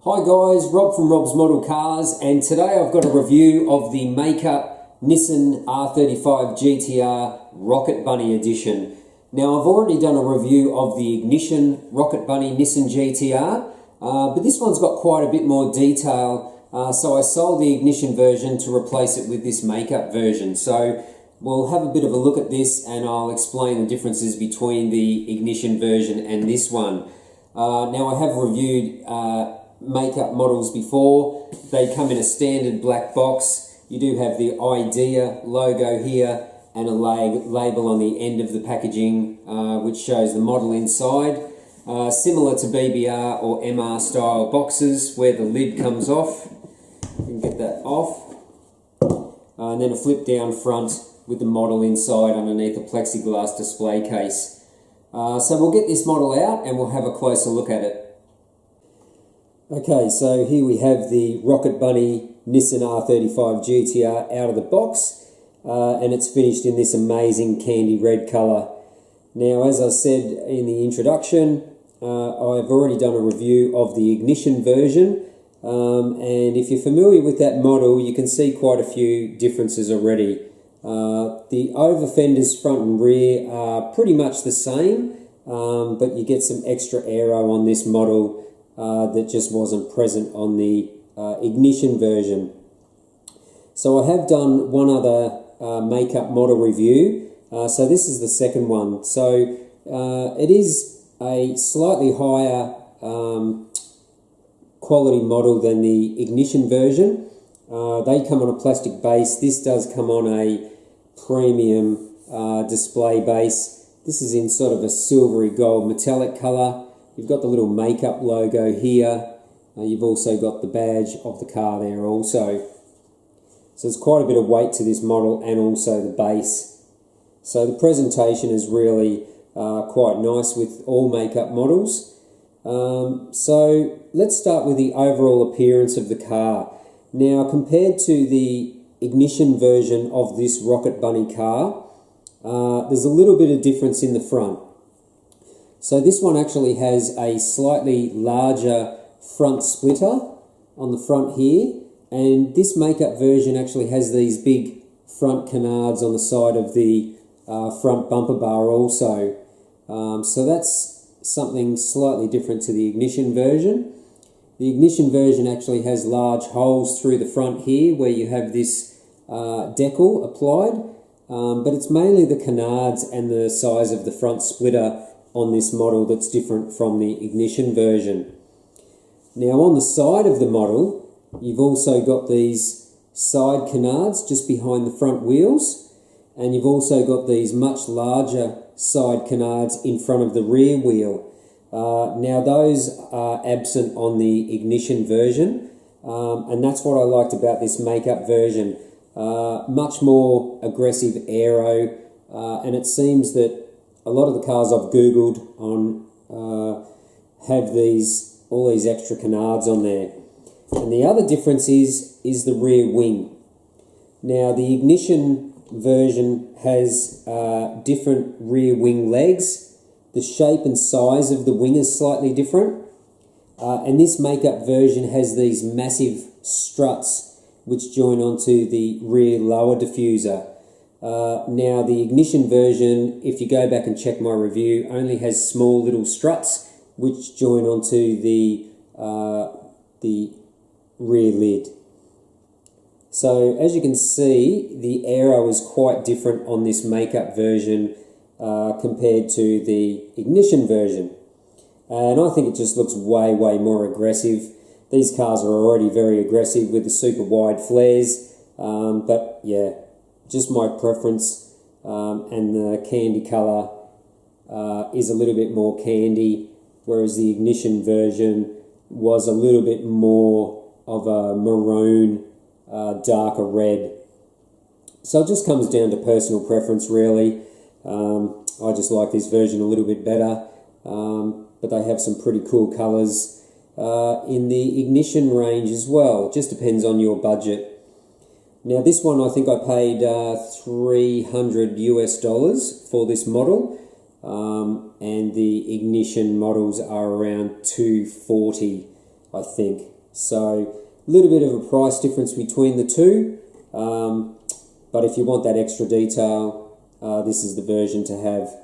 Hi guys, Rob from Rob's Model Cars, and today I've got a review of the make-up Nissan R35 GT-R Rocket Bunny Edition. Now I've already done a review of the Ignition Rocket Bunny Nissan GT-R, but this one's got quite a bit more detail, so I sold the Ignition version to replace it with this make-up version. So we'll have a bit of a look at this and I'll explain the differences between the Ignition version and this one. Now I have reviewed make-up models before. They come in a standard black box. You do have the Idea logo here and a label on the end of the packaging which shows the model inside. Similar to BBR or MR style boxes where the lid comes off. You can get that off. And then a flip down front with the model inside underneath a plexiglass display case. So we'll get this model out and we'll have a closer look at it. Okay, so here we have the Rocket Bunny Nissan R35 GT-R out of the box, and it's finished in this amazing candy red colour. Now, as I said in the introduction, I've already done a review of the Ignition version, and if you're familiar with that model, you can see quite a few differences already. The over fenders front and rear are pretty much the same, but you get some extra aero on this model that just wasn't present on the Ignition version. So I have done one other make-up model review, so this is the second one. So it is a slightly higher quality model than the Ignition version. They come on a plastic base. This does come on a premium display base. This is in sort of a silvery gold metallic colour. You've got the little makeup logo here. You've also got the badge of the car there also. So there's quite a bit of weight to this model and also the base. So the presentation is really quite nice with all makeup models. So let's start with the overall appearance of the car. Now, compared to the Ignition version of this Rocket Bunny car, there's a little bit of difference in the front. So this one actually has a slightly larger front splitter on the front here, and this makeup version actually has these big front canards on the side of the front bumper bar also. So that's something slightly different to the Ignition version. The Ignition version actually has large holes through the front here where you have this decal applied, but it's mainly the canards and the size of the front splitter on this model that's different from the Ignition version. Now on the side of the model, you've also got these side canards just behind the front wheels, and you've also got these much larger side canards in front of the rear wheel. Now those are absent on the Ignition version, and that's what I liked about this makeup version. Much more aggressive aero, and it seems that a lot of the cars I've Googled on have all these extra canards on there. And the other difference is the rear wing. Now the Ignition version has different rear wing legs. The shape and size of the wing is slightly different. And this makeup version has these massive struts which join onto the rear lower diffuser. Now the Ignition version, if you go back and check my review, only has small little struts which join onto the rear lid. So as you can see, the aero is quite different on this makeup version compared to the Ignition version. And I think it just looks way more aggressive. These cars are already very aggressive with the super wide flares, but yeah, just my preference, and the candy colour is a little bit more candy, whereas the Ignition version was a little bit more of a maroon, darker red. So it just comes down to personal preference really. I just like this version a little bit better, but they have some pretty cool colours in the Ignition range as well. Just depends on your budget. Now this one I think I paid $300 US for this model, and the Ignition models are around $240 I think. So a little bit of a price difference between the two, but if you want that extra detail, this is the version to have.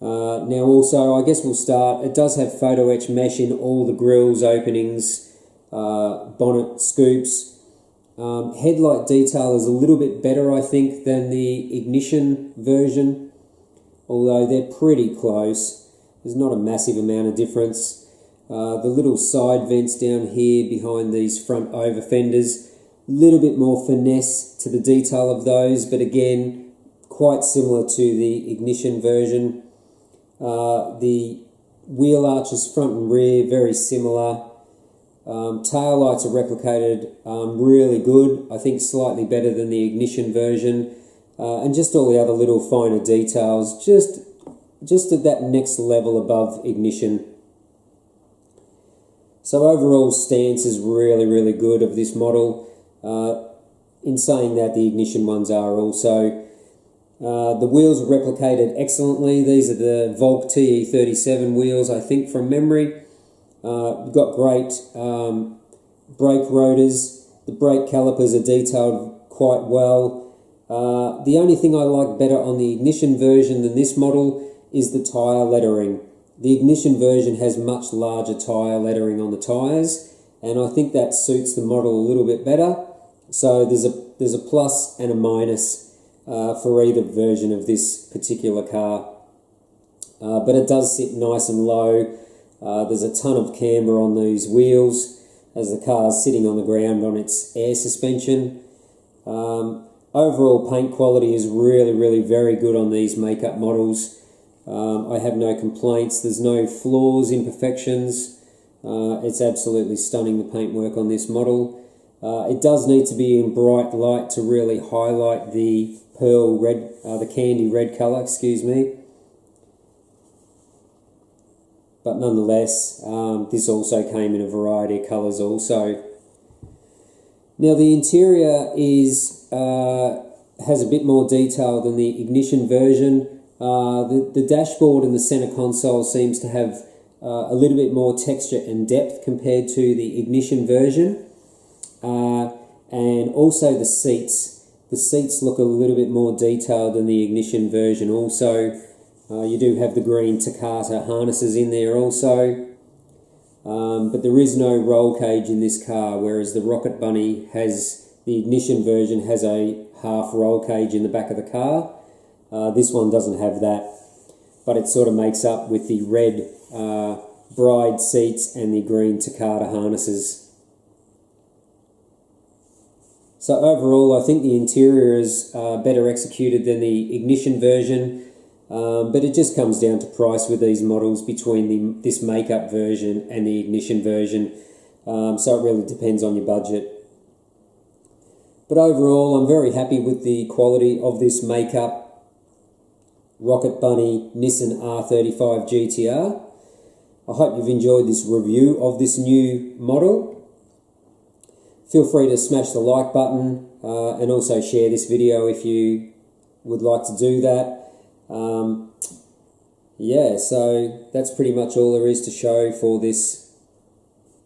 Now also, I guess we'll start, it does have photo etch mesh in all the grills, openings, bonnet scoops. Headlight detail is a little bit better, I think, than the ignition version, although they're pretty close. There's not a massive amount of difference. The little side vents down here behind these front over fenders, a little bit more finesse to the detail of those, but again, quite similar to the ignition version. The wheel arches front and rear, very similar. Tail lights are replicated really good, I think slightly better than the ignition version, and just all the other little finer details, just at that next level above ignition. So overall stance is really good of this model. In saying that, the ignition ones are also. The wheels are replicated excellently. These are the Volk TE37 wheels, I think, from memory. You've got great brake rotors. The brake calipers are detailed quite well. The only thing I like better on the ignition version than this model is the tyre lettering. The ignition version has much larger tyre lettering on the tyres, and I think that suits the model a little bit better. So there's a plus and a minus for either version of this particular car. But it does sit nice and low. There's a ton of camber on these wheels as the car is sitting on the ground on its air suspension. Overall paint quality is really very good on these makeup models. I have no complaints. There's no flaws, imperfections. It's absolutely stunning, the paintwork on this model. It does need to be in bright light to really highlight the pearl red, the candy red colour, excuse me. But nonetheless, this also came in a variety of colours also. Now the interior has a bit more detail than the ignition version. The dashboard and the centre console seems to have a little bit more texture and depth compared to the ignition version. And also the seats. The seats look a little bit more detailed than the ignition version also. You do have the green Takata harnesses in there also, but there is no roll cage in this car, whereas the Rocket Bunny the ignition version has a half roll cage in the back of the car. This one doesn't have that, but it sort of makes up with the red bride seats and the green Takata harnesses. So overall, I think the interior is better executed than the ignition version. But it just comes down to price with these models between this makeup version and the ignition version. So it really depends on your budget. But overall, I'm very happy with the quality of this makeup Rocket Bunny Nissan R35 GT-R. I hope you've enjoyed this review of this new model. Feel free to smash the like button and also share this video if you would like to do that. Yeah, so that's pretty much all there is to show for this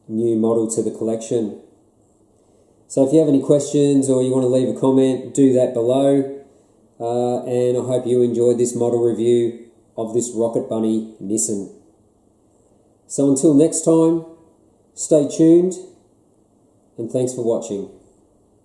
new model to the collection. So if you have any questions or you want to leave a comment, do that below. And I hope you enjoyed this model review of this Rocket Bunny Nissan. So until next time, stay tuned and thanks for watching.